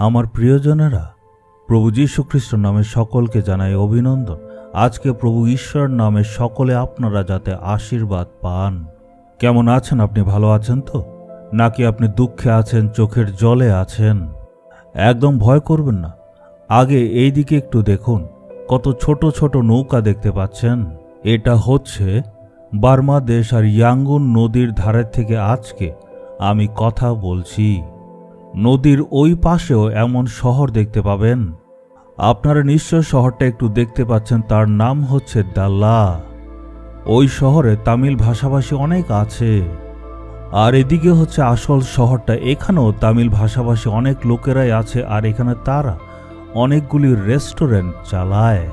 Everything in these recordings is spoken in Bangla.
আমার প্রিয়জনেরা, প্রভু যীশু খ্রিস্ট নামে সকলকে জানাই অভিনন্দন। আজকে প্রভু ঈশ্বরের নামে সকলে আপনারা যাতে আশীর্বাদ পান। কেমন আছেন আপনি? ভালো আছেন তো? নাকি আপনি দুঃখে আছেন, চোখের জলে আছেন? একদম ভয় করবেন না। আগে এই দিকে একটু দেখুন, কত ছোট ছোট নৌকা দেখতে পাচ্ছেন। এটা হচ্ছে বার্মা দেশ আর ইয়াঙ্গুন নদীর ধারের থেকে আজকে আমি কথা বলছি। নদীর ওই পাশেও এমন শহর দেখতে পাবেন। আপনারা নিশ্চয় শহরটা একটু দেখতে পাচ্ছেন, তার নাম হচ্ছে দাল্লা। ওই শহরে তামিল ভাষাভাষী অনেক আছে। আর এদিকে হচ্ছে আসল শহরটা, এখানেও তামিল ভাষাভাষী অনেক লোকেরাই আছে। আর এখানে তারা অনেকগুলি রেস্টুরেন্ট চালায়।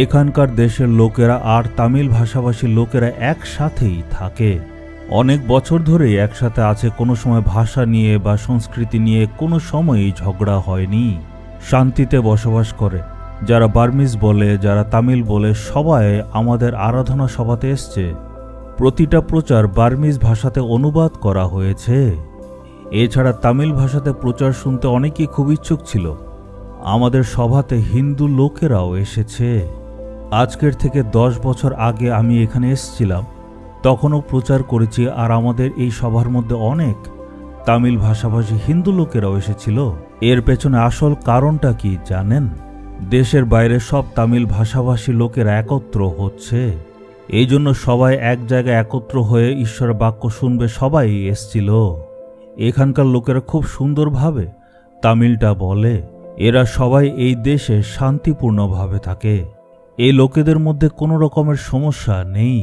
এখানকার দেশের লোকেরা আর তামিল ভাষাভাষী লোকেরা একসাথেই থাকে, অনেক বছর ধরেই একসাথে আছে। কোনো সময় ভাষা নিয়ে বা সংস্কৃতি নিয়ে কোনো সময়ই ঝগড়া হয়নি, শান্তিতে বসবাস করে। যারা বার্মিজ বলে, যারা তামিল বলে, সবাই আমাদের আরাধনা সভাতে এসছে। প্রতিটা প্রচার বার্মিজ ভাষাতে অনুবাদ করা হয়েছে। এছাড়া তামিল ভাষাতে প্রচার শুনতে অনেকেই খুব ইচ্ছুক ছিল। আমাদের সভাতে হিন্দু লোকেরাও এসেছে। আজকের থেকে 10 বছর আগে আমি এখানে এসেছিলাম, তখনও প্রচার করেছি। আর আমাদের এই সভার মধ্যে অনেক তামিল ভাষাভাষী হিন্দু লোকেরাও এসেছিল। এর পেছনে আসল কারণটা কি জানেন? দেশের বাইরে সব তামিল ভাষাভাষী লোকেরা একত্র হচ্ছে, এই জন্য সবাই এক জায়গায় একত্র হয়ে ঈশ্বরের বাক্য শুনবে সবাই এসছিল। এখানকার লোকেরা খুব সুন্দরভাবে তামিলটা বলে। এরা সবাই এই দেশে শান্তিপূর্ণভাবে থাকে। এই লোকেদের মধ্যে কোনো রকমের সমস্যা নেই।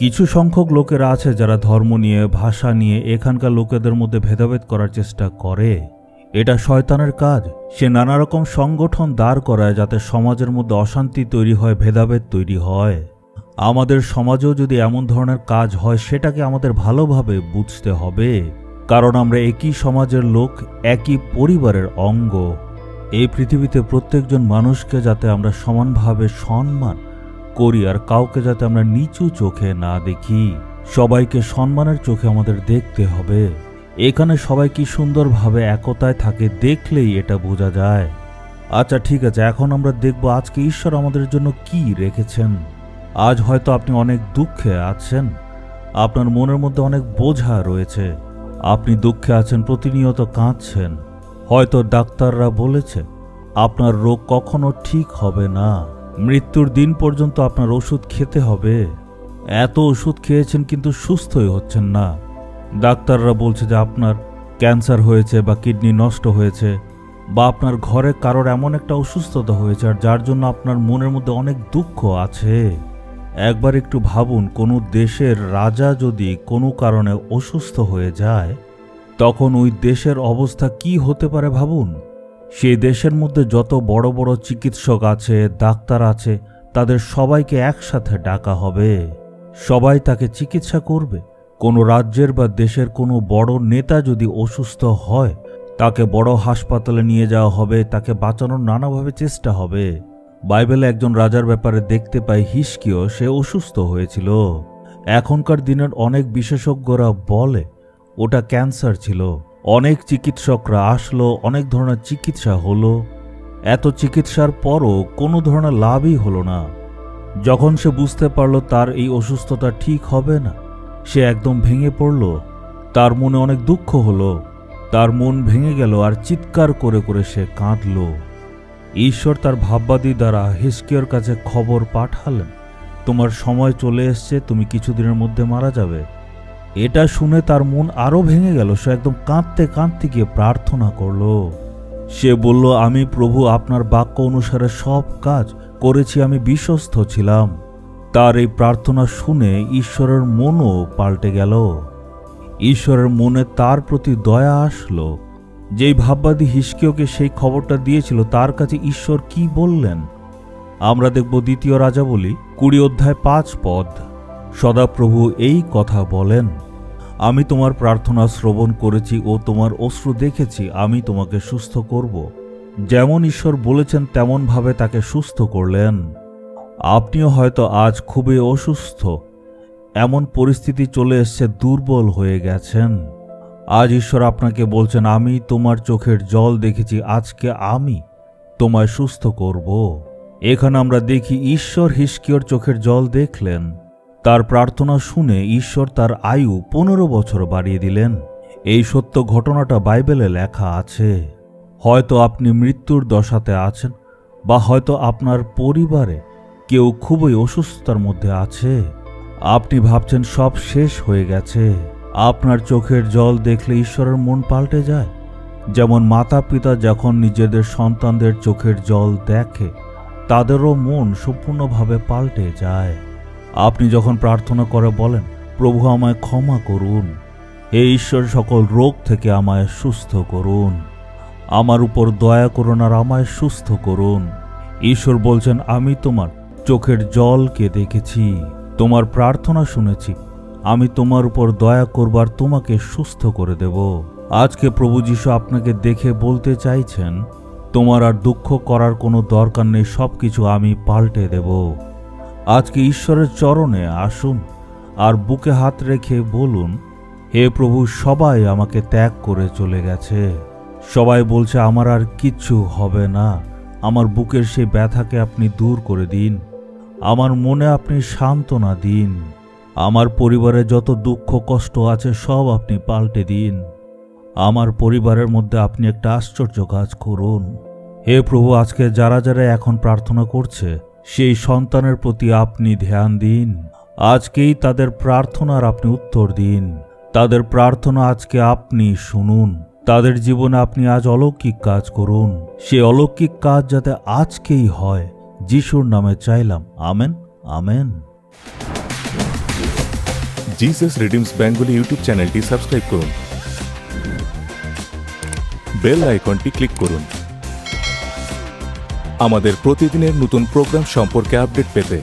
কিছু সংখ্যক লোকেরা আছে যারা ধর্ম নিয়ে, ভাষা নিয়ে এখানকার লোকেদের মধ্যে ভেদাভেদ করার চেষ্টা করে। এটা শয়তানের কাজ। সে নানা রকম সংগঠন দাঁড় করায় যাতে সমাজের মধ্যে অশান্তি তৈরি হয়, ভেদাভেদ তৈরি হয়। আমাদের সমাজেও যদি এমন ধরনের কাজ হয়, সেটাকে আমাদের ভালোভাবে বুঝতে হবে, কারণ আমরা একই সমাজের লোক, একই পরিবারের অঙ্গ। এই পৃথিবীতে প্রত্যেকজন মানুষকে যাতে আমরা সমানভাবে সম্মান করি, আর কাউকে যাতে আমরা নিচু চোখে না দেখি। সবাইকে সম্মানের চোখে আমাদের দেখতে হবে। এখানে সবাই কি সুন্দরভাবে একতায় থাকে, দেখলেই এটা বোঝা যায়। আচ্ছা ঠিক আছে, এখন আমরা দেখব আজকে ঈশ্বর আমাদের জন্য কি রেখেছেন। আজ হয়তো আপনি অনেক দুঃখে আছেন, আপনার মনের মধ্যে অনেক বোঝা রয়েছে। আপনি দুঃখে আছেন, প্রতিনিয়ত কাঁদছেন। হয়তো ডাক্তাররা বলেছে আপনার রোগ কখনো ঠিক হবে না, মৃত্যুর দিন পর্যন্ত আপনার ওষুধ খেতে হবে। এত ওষুধ খেয়েছেন কিন্তু সুস্থই হচ্ছেন না। ডাক্তাররা বলছে যে আপনার ক্যান্সার হয়েছে বা কিডনি নষ্ট হয়েছে, বা আপনার ঘরে কারোর এমন একটা অসুস্থতা হয়েছে আর যার জন্য আপনার মনের মধ্যে অনেক দুঃখ আছে। একবার একটু ভাবুন, কোনো দেশের রাজা যদি কোনো কারণে অসুস্থ হয়ে যায়, তখন ওই দেশের অবস্থা কি হতে পারে ভাবুন। সেই দেশের মধ্যে যত বড় বড় চিকিৎসক আছে, ডাক্তার আছে, তাদের সবাইকে একসাথে ডাকা হবে, সবাই তাকে চিকিৎসা করবে। কোনো রাজ্যের বা দেশের কোনো বড় নেতা যদি অসুস্থ হয়, তাকে বড় হাসপাতালে নিয়ে যাওয়া হবে, তাকে বাঁচানোর নানাভাবে চেষ্টা হবে। বাইবেলে একজন রাজার ব্যাপারে দেখতে পাই, হিজকিয়, সে অসুস্থ হয়েছিল। এখনকার দিনের অনেক বিশেষজ্ঞরা বলে ওটা ক্যান্সার ছিল। অনেক চিকিৎসকরা আসলো, অনেক ধরনের চিকিৎসা হলো। এত চিকিৎসার পরও কোনো ধরনের লাভই হলো না। যখন সে বুঝতে পারল তার এই অসুস্থতা ঠিক হবে না, সে একদম ভেঙে পড়ল। তার মনে অনেক দুঃখ হলো, তার মন ভেঙে গেল আর চিৎকার করে করে সে কাঁদল। ঈশ্বর তার ভাববাদী দ্বারা হিজকিয়ার কাছে খবর পাঠালেন, তোমার সময় চলে এসছে, তুমি কিছুদিনের মধ্যে মারা যাবে। এটা শুনে তার মন আরো ভেঙে গেল। সে একদম কাঁদতে কাঁদতে গিয়ে প্রার্থনা করল। সে বলল, আমি প্রভু আপনার বাক্য অনুসারে সব কাজ করেছি, আমি বিশ্বস্ত ছিলাম। তার এই প্রার্থনা শুনে ঈশ্বরের মনও পাল্টে গেল। ঈশ্বরের মনে তার প্রতি দয়া আসলো। যেই ভাববাদী হিজকিয়কে সেই খবরটা দিয়েছিল, তার কাছে ঈশ্বর কি বললেন আমরা দেখব 2 রাজাবলী 20 অধ্যায় 5 পদ। সদাপ্রভু এই কথা বলেন, আমি তোমার প্রার্থনা শ্রবণ করেছি ও তোমার অশ্রু দেখেছি, আমি তোমাকে সুস্থ করব। যেমন ঈশ্বর বলেছেন তেমনভাবে তাকে সুস্থ করলেন। আপনিও হয়তো আজ খুবই অসুস্থ, এমন পরিস্থিতি চলে এসছে, দুর্বল হয়ে গেছেন। আজ ঈশ্বর আপনাকে বলছেন, আমি তোমার চোখের জল দেখেছি, আজকে আমি তোমায় সুস্থ করব। এখানে আমরা দেখি ঈশ্বর হিজকিয়ার চোখের জল দেখলেন। তার প্রার্থনা শুনে ঈশ্বর তার আয়ু 15 বছর বাড়িয়ে দিলেন। এই সত্য ঘটনাটা বাইবেলে লেখা আছে। হয়তো আপনি মৃত্যুর দশাতে আছেন, বা হয়তো আপনার পরিবারে কেউ খুবই অসুস্থতার মধ্যে আছে। আপনি ভাবছেন সব শেষ হয়ে গেছে। আপনার চোখের জল দেখলে ঈশ্বরের মন পাল্টে যায়। যেমন মাতা পিতা যখন নিজেদের সন্তানদের চোখের জল দেখে, তাদেরও মন সম্পূর্ণভাবে পাল্টে যায়। আপনি যখন প্রার্থনা করে বলেন, প্রভু আমায় ক্ষমা করুন, হে ঈশ্বর সকল রোগ থেকে আমায় সুস্থ করুন, আমার উপর দয়া করুন আর আমায় সুস্থ করুন। ঈশ্বর বলছেন, আমি তোমার চোখের জলকে দেখেছি, তোমার প্রার্থনা শুনেছি, আমি তোমার উপর দয়া করবার তোমাকে সুস্থ করে দেব। আজকে প্রভু যীশু আপনাকে দেখে বলতে চাইছেন, তোমার আর দুঃখ করার কোনো দরকার নেই, সব কিছু আমি পাল্টে দেব। আজকে ঈশ্বরের চরণে আসুন আর বুকে হাত রেখে বলুন, হে প্রভু, সবাই আমাকে ত্যাগ করে চলে গেছে, সবাই বলছে আমার আর কিচ্ছু হবে না। আমার বুকের সেই ব্যথাকে আপনি দূর করে দিন, আমার মনে আপনি সান্ত্বনা দিন, আমার পরিবারে যত দুঃখ কষ্ট আছে সব আপনি পাল্টে দিন, আমার পরিবারের মধ্যে আপনি একটা আশ্চর্য কাজ করুন। হে প্রভু, আজকে যারা যারা এখন প্রার্থনা করছে, সেই সন্তানের প্রতি আপনি ধ্যান দিন। আজকেই তাদের প্রার্থনার আপনি উত্তর দিন। তাদের প্রার্থনা আজকে আপনি শুনুন। তাদের জীবনে আপনি আজ অলৌকিক কাজ করুন। সে অলৌকিক কাজ যাতে আজকেই হয়, যিশুর নামে চাইলাম, amen, amen. Jesus redeems Bengali YouTube চ্যানেলটি সাবস্ক্রাইব করুন, বেল আইকনটি ক্লিক করুন আমাদের প্রতিদিনের নতুন প্রোগ্রাম সম্পর্কে আপডেট পেতে।